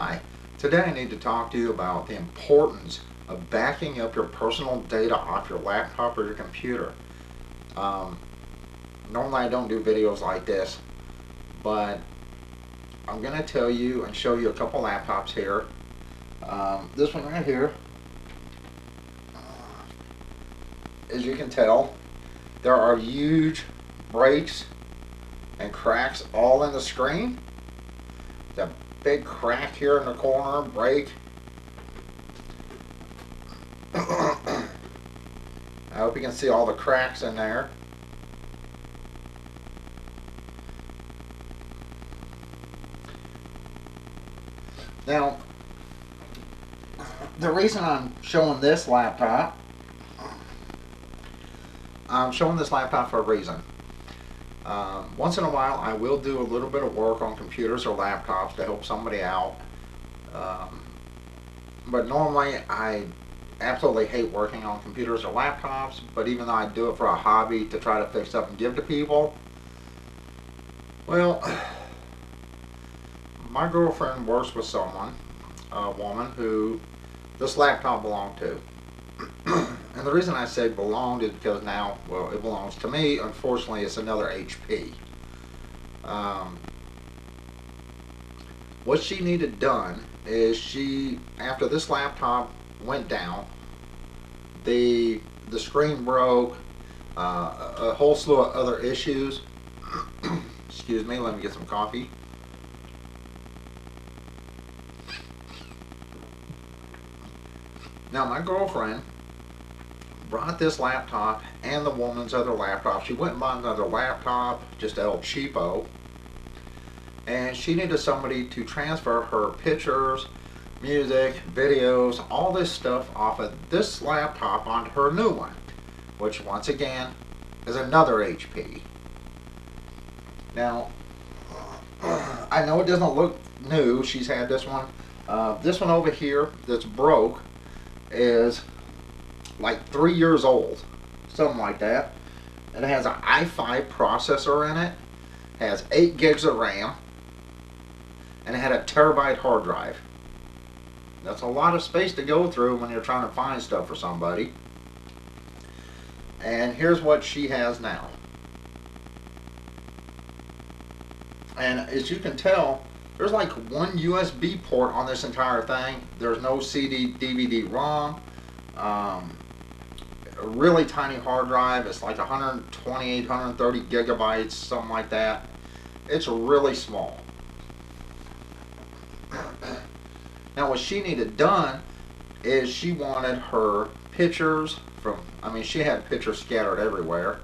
Hi, today I need to talk to you about the importance of backing up your personal data off your laptop or your computer. Um, Normally I don't do videos like this, but I'm going to tell you and show you a couple laptops here. This one right here, as you can tell, there are huge breaks and cracks all in the screen. The big crack here in the corner, break. I hope you can see all the cracks in there. Now, the reason I'm showing this laptop, I'm showing this laptop for a reason. Once in a while I will do a little bit of work on computers or laptops to help somebody out. But normally I absolutely hate working on computers or laptops, but even though I do it for a hobby to try to fix stuff and give to people, well, my girlfriend works with someone, a woman who this laptop belonged to. And the reason I say belonged is because now, well, it belongs to me. Unfortunately, it's another HP. What she needed done is after this laptop went down, the screen broke, a whole slew of other issues. Excuse me, let me get some coffee. Now my girlfriend brought this laptop and the woman's other laptop. She went and bought another laptop, just El Cheapo, and she needed somebody to transfer her pictures, music, videos, all this stuff off of this laptop onto her new one, which once again is another HP. Now, I know it doesn't look new. She's had this one. This one over here that's broke is like 3 years old, something like that. It has an i5 processor in it, has 8 gigs of RAM, and it had a terabyte hard drive. That's a lot of space to go through when you're trying to find stuff for somebody. And here's what she has now. And as you can tell, there's like one USB port on this entire thing. There's no CD, DVD, ROM. A really tiny hard drive. It's like 128, 130 gigabytes, something like that. It's really small. Now what she needed done is she wanted her pictures she had pictures scattered everywhere.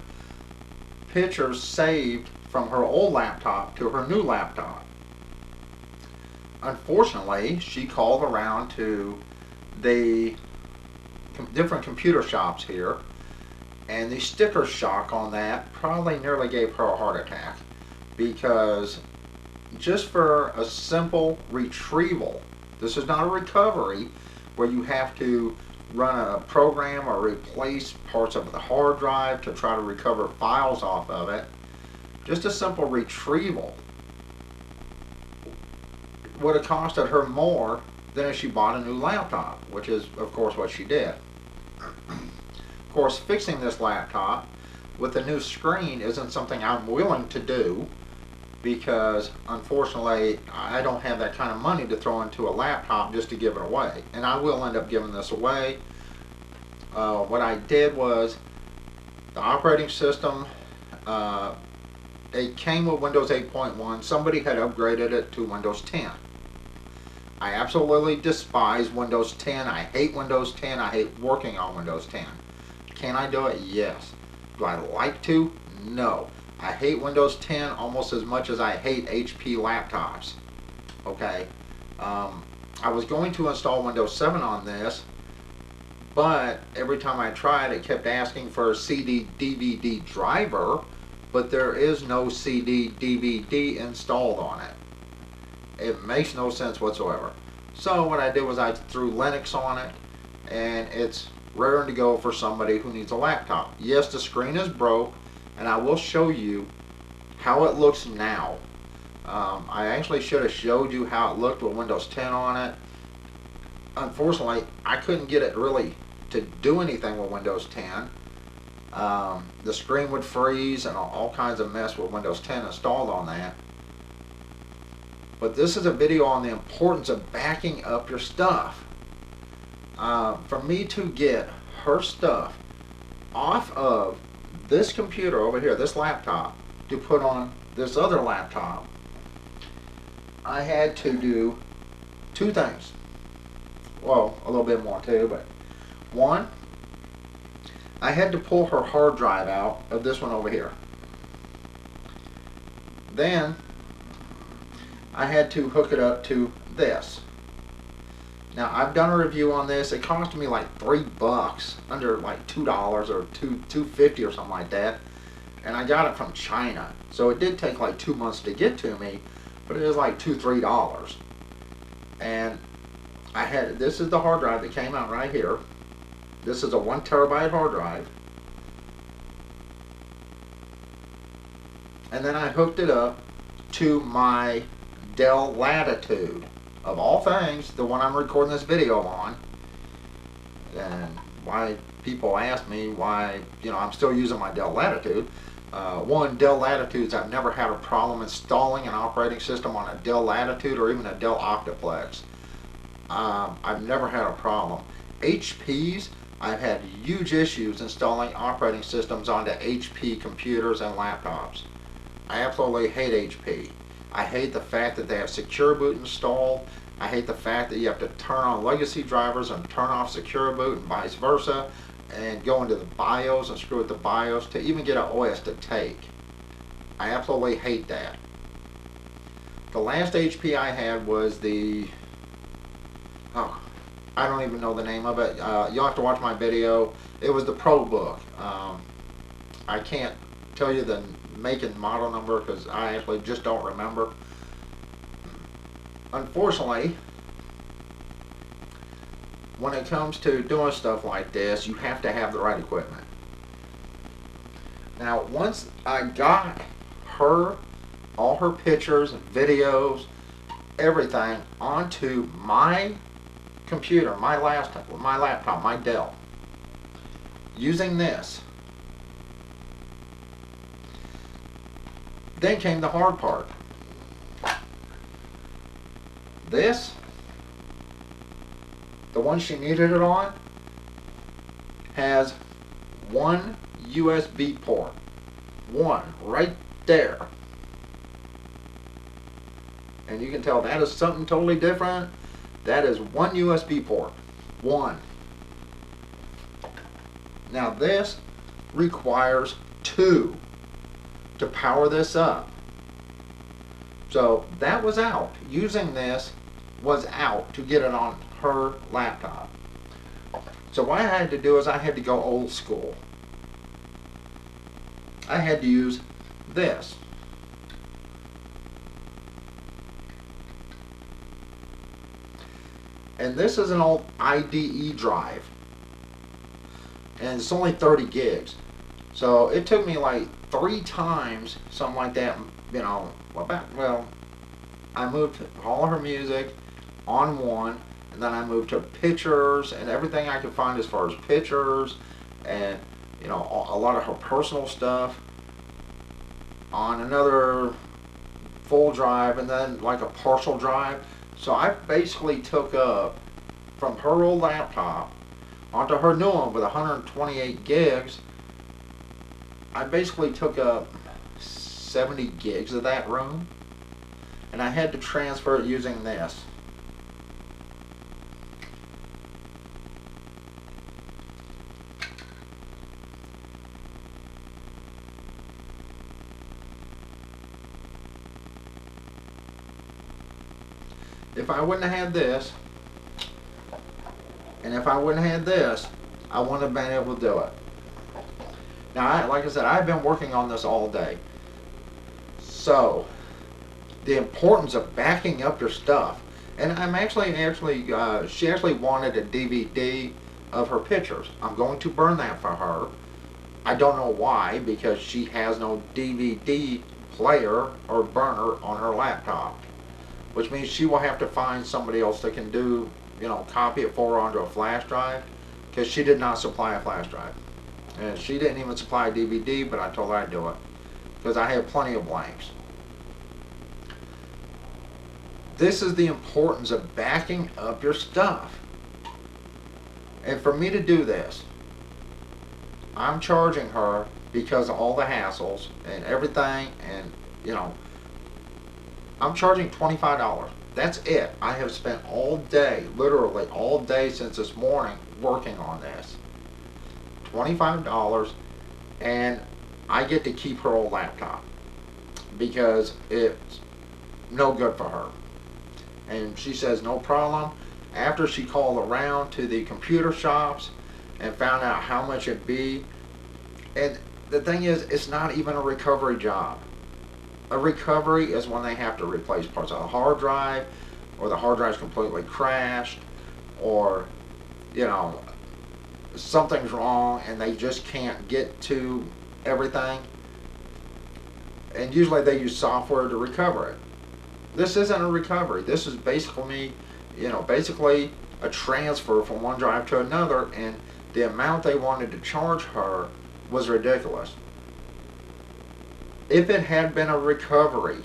Pictures saved from her old laptop to her new laptop. Unfortunately, she called around to the different computer shops here, and the sticker shock on that probably nearly gave her a heart attack, because just for a simple retrieval, this is not a recovery where you have to run a program or replace parts of the hard drive to try to recover files off of it. Just a simple retrieval would have costed her more than if she bought a new laptop, which is of course what she did. Of course, fixing this laptop with a new screen isn't something I'm willing to do, because unfortunately I don't have that kind of money to throw into a laptop just to give it away, and I will end up giving this away. What I did was, the operating system, it came with Windows 8.1. Somebody had upgraded it to Windows 10. I absolutely despise Windows 10. I hate Windows 10. I hate working on Windows 10. Can I do it? Yes. Do I like to? No. I hate Windows 10 almost as much as I hate HP laptops. Okay. I was going to install Windows 7 on this, but every time I tried, it kept asking for a CD DVD driver, but there is no CD DVD installed on it. It makes no sense whatsoever. So what I did was I threw Linux on it, and it's raring to go for somebody who needs a laptop. Yes, the screen is broke, and I will show you how it looks now. I actually should have showed you how it looked with Windows 10 on it. Unfortunately, I couldn't get it really to do anything with Windows 10. The screen would freeze and all kinds of mess with Windows 10 installed on that. But this is a video on the importance of backing up your stuff. For me to get her stuff off of this computer over here, this laptop, to put on this other laptop, I had to do two things. Well, a little bit more too, but one, I had to pull her hard drive out of this one over here. Then I had to hook it up to this. Now, I've done a review on this. It cost me like $3, under like $2 or $2.50 or something like that. And I got it from China. So it did take like 2 months to get to me, but it was like $2-3. And I had, this is the hard drive that came out right here. This is a 1 terabyte hard drive. And then I hooked it up to my Dell Latitude. Of all things, the one I'm recording this video on. And why people ask me why, I'm still using my Dell Latitude. One, Dell Latitudes, I've never had a problem installing an operating system on a Dell Latitude or even a Dell Octaplex. I've never had a problem. HPs, I've had huge issues installing operating systems onto HP computers and laptops. I absolutely hate HP. I hate the fact that they have Secure Boot installed. I hate the fact that you have to turn on legacy drivers and turn off Secure Boot and vice versa, and go into the BIOS and screw with the BIOS to even get an OS to take. I absolutely hate that. The last HP I had was the, I don't even know the name of it. You'll have to watch my video. It was the ProBook. I can't tell you the make and model number because I actually just don't remember. Unfortunately, when it comes to doing stuff like this, you have to have the right equipment. Now, once I got her, all her pictures, videos, everything onto my computer, my laptop, my Dell, using this, then came the hard part. This, the one she needed it on, has one USB port. One, right there. And you can tell that is something totally different. That is one USB port. One. Now this requires two to power this up. So that was out. Using this was out to get it on her laptop. So what I had to do is I had to go old school. I had to use this. And this is an old IDE drive. And it's only 30 gigs. So it took me like 3 times, something like that, I moved all her music on one, and then I moved to pictures and everything I could find as far as pictures and, a lot of her personal stuff on another full drive, and then like a partial drive. So I basically took up from her old laptop onto her new one with 128 gigs. I basically took up 70 gigs of that room, and I had to transfer it using this. If I wouldn't have had this, and if I wouldn't have had this, I wouldn't have been able to do it. Now, like I said, I've been working on this all day. So, the importance of backing up your stuff. And I'm she actually wanted a DVD of her pictures. I'm going to burn that for her. I don't know why, because she has no DVD player or burner on her laptop, which means she will have to find somebody else that can do, copy it for her onto a flash drive, because she did not supply a flash drive. And she didn't even supply a DVD, but I told her I'd do it, because I have plenty of blanks. This is the importance of backing up your stuff. And for me to do this, I'm charging her because of all the hassles and everything, and I'm charging $25. That's it. I have spent all day, literally all day since this morning, working on this. $25, and I get to keep her old laptop because it's no good for her. And she says no problem. After she called around to the computer shops and found out how much it'd be, and the thing is, it's not even a recovery job. A recovery is when they have to replace parts of the hard drive, or the hard drive's completely crashed, or something's wrong and they just can't get to everything. And usually they use software to recover it. This isn't a recovery. This is basically a transfer from one drive to another, and the amount they wanted to charge her was ridiculous. If it had been a recovery,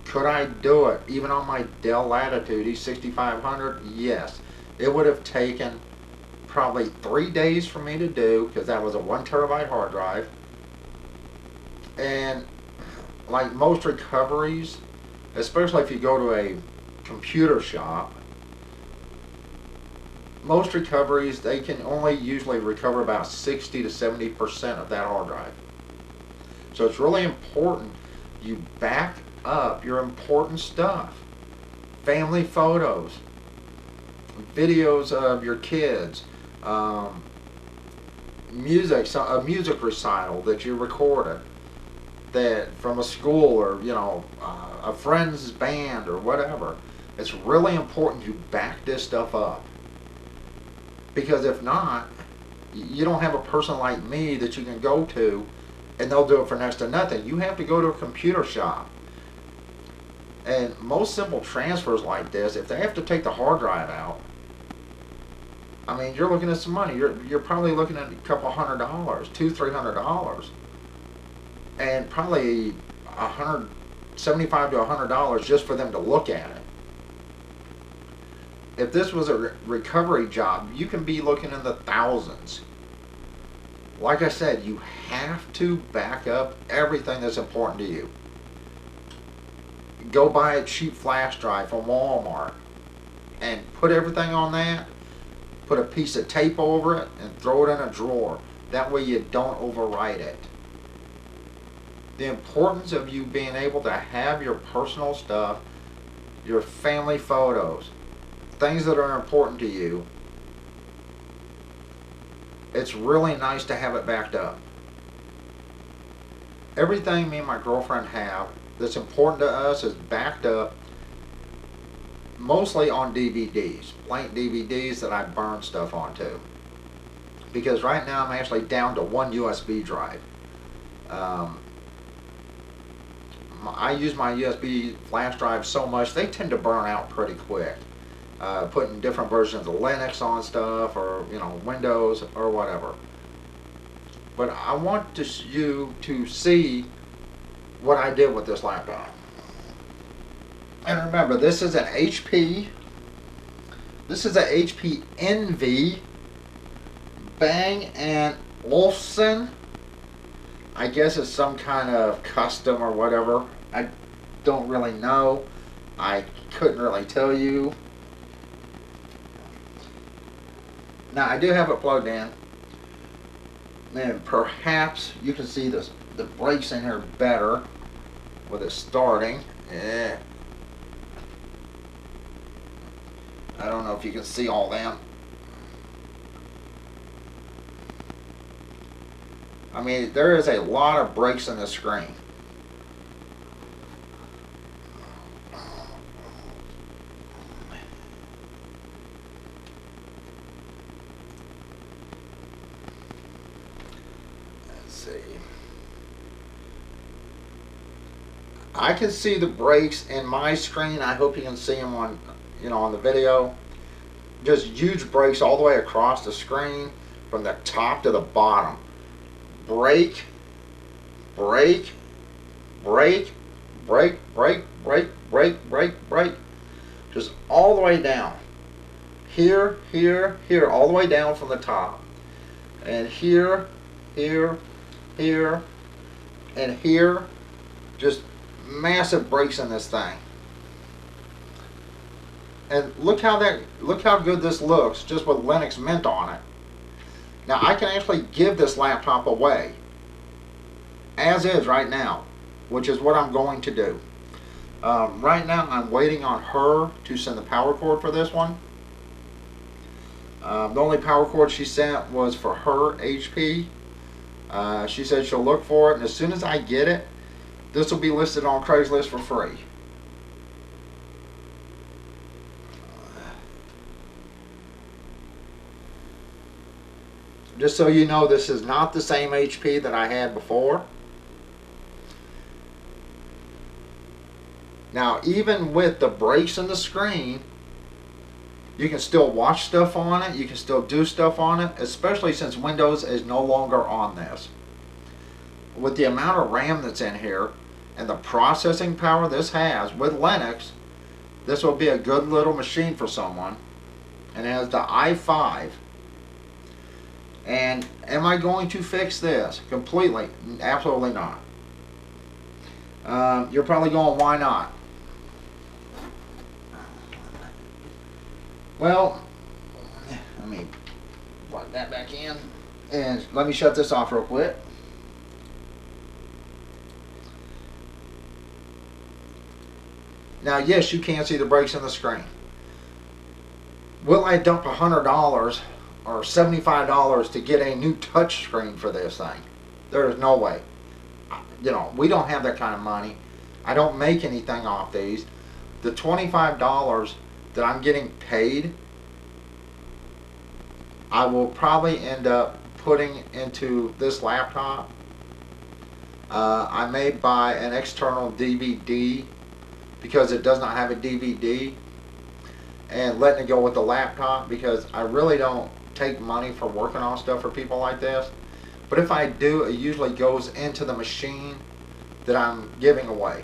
could I do it even on my Dell Latitude E6500? Yes. It would have taken probably 3 days for me to do, because that was a 1 terabyte hard drive. And like most recoveries, especially if you go to a computer shop, most recoveries, they can only usually recover about 60 to 70% of that hard drive. So it's really important you back up your important stuff. Family photos, videos of your kids, music, a music recital that you recorded, that from a school, or a friend's band or whatever. It's really important you back this stuff up, because if not, you don't have a person like me that you can go to and they'll do it for next to nothing. You have to go to a computer shop. And most simple transfers like this, if they have to take the hard drive out, I mean, you're looking at some money. You're probably looking at a couple $100, $200-300, and probably $175 to $100 just for them to look at it. If this was a recovery job, you can be looking in the thousands. Like I said, you have to back up everything that's important to you. Go buy a cheap flash drive from Walmart and put everything on that. Put a piece of tape over it and throw it in a drawer. That way you don't overwrite it. The importance of you being able to have your personal stuff, your family photos, things that are important to you, it's really nice to have it backed up. Everything me and my girlfriend have that's important to us is backed up, mostly on DVDs, blank DVDs that I burn stuff onto. Because right now I'm actually down to 1 USB drive. I use my USB flash drives so much, they tend to burn out pretty quick. Putting different versions of Linux on stuff, or Windows or whatever. But I want you to see what I did with this laptop. And remember, this is an HP. This is a HP Envy Bang & Olufsen. I guess it's some kind of custom or whatever. I don't really know. I couldn't really tell you. Now I do have it plugged in, and perhaps you can see the brakes in here better with it starting. I don't know if you can see all them. I mean, there is a lot of brakes in the screen. Let's see. I can see the brakes in my screen. I hope you can see them on, on the video. Just huge brakes all the way across the screen from the top to the bottom. Brake, brake, brake, brake, brake, brake, brake, brake, brake. Just all the way down. Here, here, here, all the way down from the top. And here, here, here, and here. Just massive brakes in this thing. And look how good this looks just with Linux Mint on it. Now I can actually give this laptop away as is right now, which is what I'm going to do. Right now I'm waiting on her to send the power cord for this one. The only power cord she sent was for her HP. She said she'll look for it, and as soon as I get it, this will be listed on Craigslist for free. Just so you know, this is not the same HP that I had before. Now, even with the brakes and the screen, you can still watch stuff on it. You can still do stuff on it, especially since Windows is no longer on this. With the amount of RAM that's in here and the processing power this has with Linux, this will be a good little machine for someone. And it has the i5. And am I going to fix this completely? Absolutely not. You're probably going, why not? Well, let me plug that back in. And let me shut this off real quick. Now, yes, you can see the brakes on the screen. Will I dump $100 or $75 to get a new touch screen for this thing? There is no way. We don't have that kind of money. I don't make anything off these. The $25 that I'm getting paid, I will probably end up putting into this laptop. I may buy an external DVD because it does not have a DVD, and letting it go with the laptop, because I really don't take money for working on stuff for people like this. But if I do, it usually goes into the machine that I'm giving away.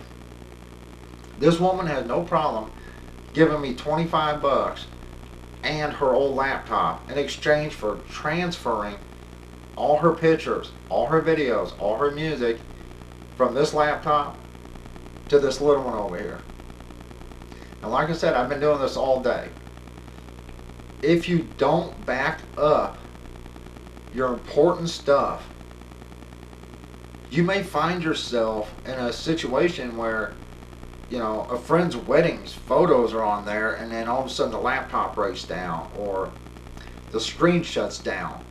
This woman has no problem giving me 25 bucks and her old laptop in exchange for transferring all her pictures, all her videos, all her music from this laptop to this little one over here. And like I said, I've been doing this all day. If you don't back up your important stuff, you may find yourself in a situation where, a friend's wedding's photos are on there, and then all of a sudden the laptop breaks down or the screen shuts down.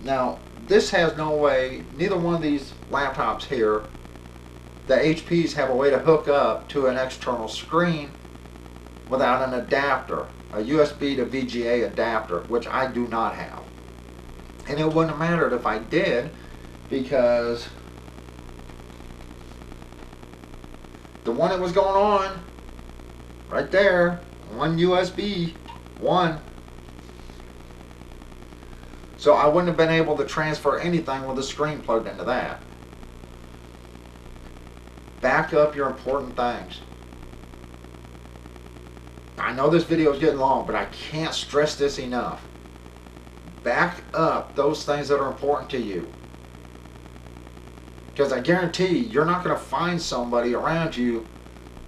Now, this has no way, neither one of these laptops here, the HPs have a way to hook up to an external screen without an adapter, a USB to VGA adapter, which I do not have. And it wouldn't have mattered if I did, because the one that was going on right there, one USB, one. So I wouldn't have been able to transfer anything with the screen plugged into that. Back up your important things. I know this video is getting long, but I can't stress this enough. Back up those things that are important to you. Because I guarantee you're not going to find somebody around you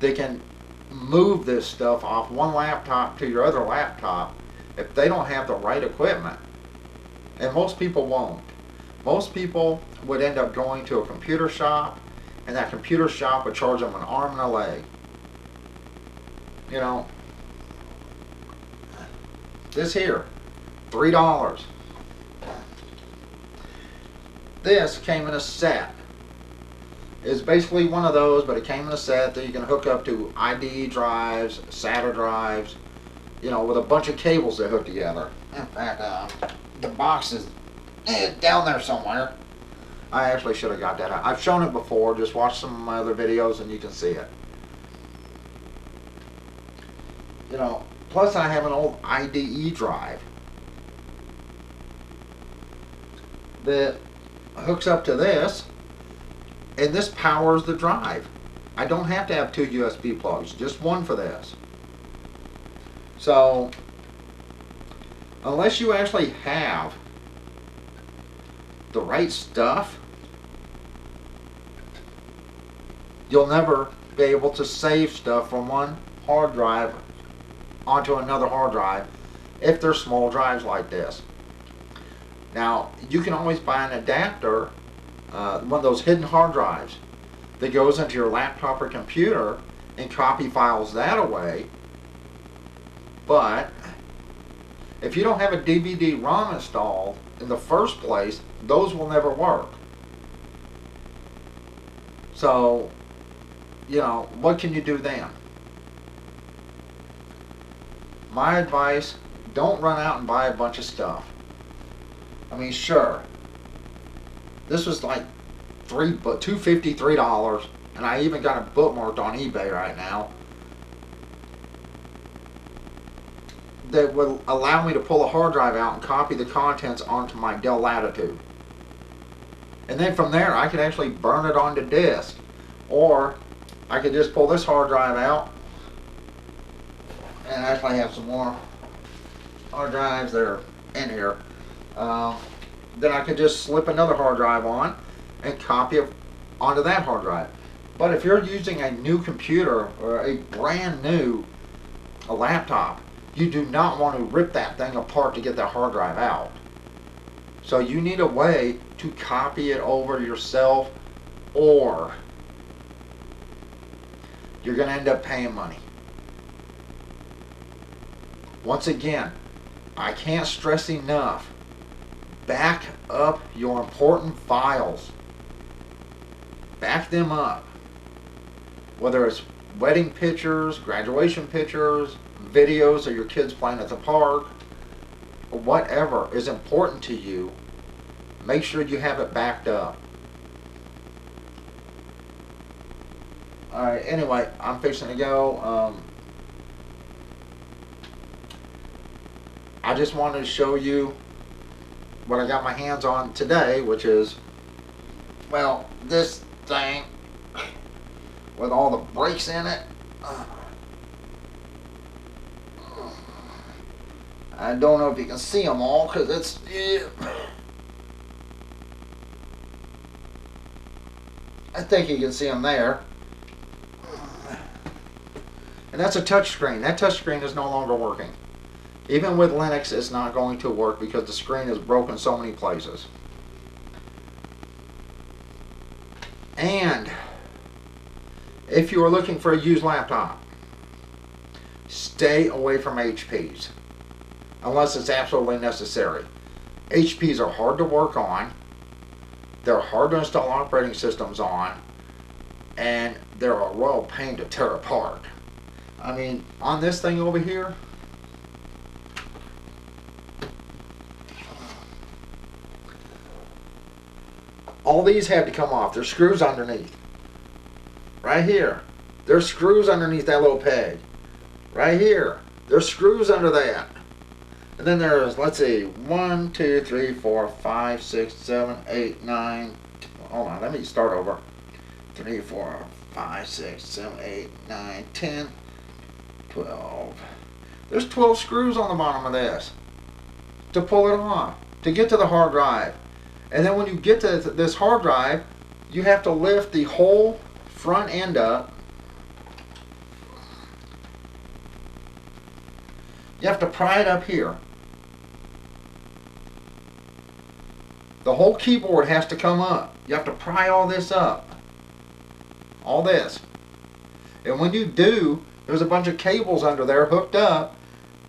that can move this stuff off one laptop to your other laptop if they don't have the right equipment. And most people won't. Most people would end up going to a computer shop, and that computer shop would charge them an arm and a leg. This here, $3. This came in a set. It's basically one of those, but it came in a set that you can hook up to IDE drives, SATA drives, with a bunch of cables that hook together. In fact, the box is down there somewhere. I actually should have got that out. I've shown it before. Just watch some of my other videos and you can see it. You know, plus I have an old IDE drive that hooks up to this, and this powers the drive. I don't have to have two USB plugs, just one for this. So, unless you actually have the right stuff, you'll never be able to save stuff from one hard drive onto another hard drive if they're small drives like this. Now, you can always buy an adapter, one of those hidden hard drives that goes into your laptop or computer and copy files that away. But if you don't have a DVD-ROM installed in the first place, those will never work. So, you know, what can you do then? My advice, don't run out and buy a bunch of stuff. I mean, sure, this was like $253, and I even got it bookmarked on eBay right now, that would allow me to pull a hard drive out and copy the contents onto my Dell Latitude. And then from there, I could actually burn it onto disk. Or I could just pull this hard drive out, and actually have some more hard drives that are in here. Then I could just slip another hard drive on and copy it onto that hard drive. But if you're using a new computer or a brand new laptop, you do not want to rip that thing apart to get that hard drive out. So you need a way to copy it over yourself, or you're going to end up paying money. Once again, I can't stress enough, back up your important files. Back them up. Whether it's wedding pictures, graduation pictures, videos of your kids playing at the park, or whatever is important to you, make sure you have it backed up. Alright, anyway, I'm fixing to go. I just wanted to show you what I got my hands on today, which is, well, this thing with all the brakes in it. I don't know if you can see them all because it's, I think you can see them there. And that's a touch screen. That touch screen is no longer working. Even with Linux, it's not going to work because the screen is broken so many places. And if you are looking for a used laptop, stay away from HPs unless it's absolutely necessary. HPs are hard to work on, they're hard to install operating systems on, and they're a royal pain to tear apart. I mean, on this thing over here, all these had to come off. There's screws underneath. Right here. There's screws underneath that little peg. Right here. There's screws under that. And then there's, let's see, 1, 2, 3, 4, 5, 6, 7, 8, 9. Hold on, let me start over. 3, 4, 5, 6, 7, 8, 9, 10, 12. There's 12 screws on the bottom of this to pull it off, to get to the hard drive. And then when you get to this hard drive, you have to lift the whole front end up. You have to pry it up here. The whole keyboard has to come up. You have to pry all this up. All this. And when you do, there's a bunch of cables under there hooked up,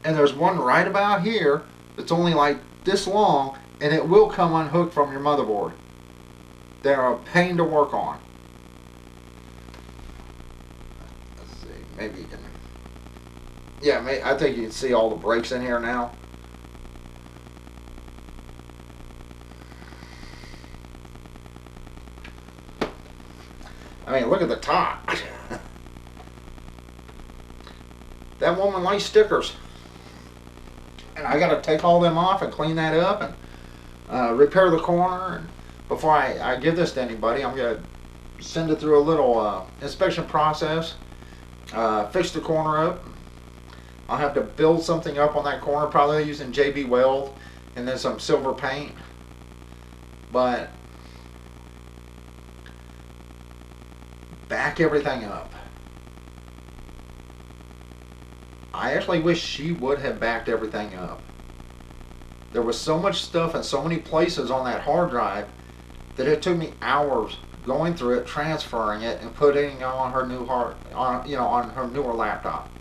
and there's one right about here that's only like this long, and it will come unhooked from your motherboard. They're a pain to work on. Let's see, maybe you can, yeah, I think you can see all the brakes in here now. I mean, look at the top. That woman likes stickers. And I got to take all them off and clean that up and repair the corner. And before I give this to anybody, I'm going to send it through a little inspection process. Fix the corner up. I'll have to build something up on that corner, probably using JB Weld and then some silver paint. But back everything up. I actually wish she would have backed everything up. There was so much stuff in so many places on that hard drive that it took me hours going through it, transferring it, and putting it on her new on her newer laptop.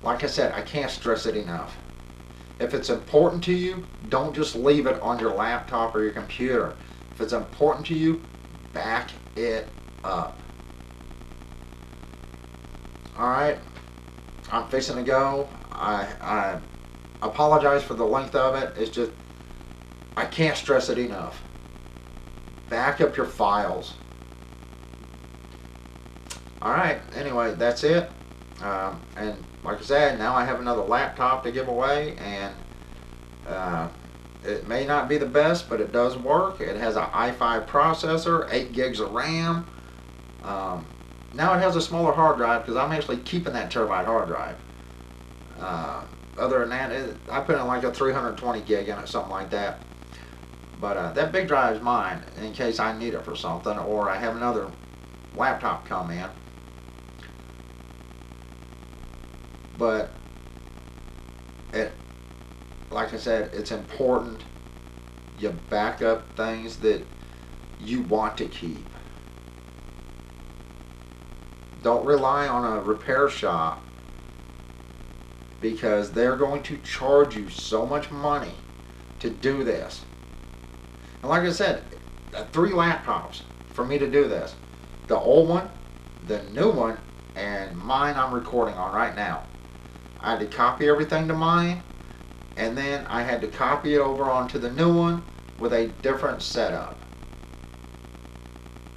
Like I said, I can't stress it enough. If it's important to you, don't just leave it on your laptop or your computer. If it's important to you, back it up. Alright, I'm fixing to go. I apologize for the length of it. It's just, I can't stress it enough. Back up your files. Alright, anyway, that's it. And like I said, now I have another laptop to give away, and it may not be the best, but it does work. It has an i5 processor, 8 gigs of RAM. Now it has a smaller hard drive because I'm actually keeping that terabyte hard drive. Other than that, I put in like a 320 gig in it, something like that. But that big drive is mine in case I need it for something, or I have another laptop come in. But like I said, it's important you back up things that you want to keep. Don't rely on a repair shop because they're going to charge you so much money to do this. And like I said, 3 laptops for me to do this. The old one, the new one, and mine I'm recording on right now. I had to copy everything to mine, and then I had to copy it over onto the new one with a different setup.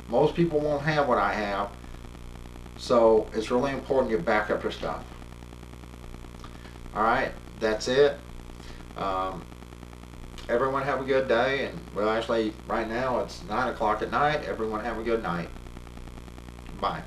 Most people won't have what I have, so it's really important you back up your stuff. Alright, that's it. Everyone have a good day, and well, actually right now it's 9 o'clock at night. Everyone have a good night. Bye.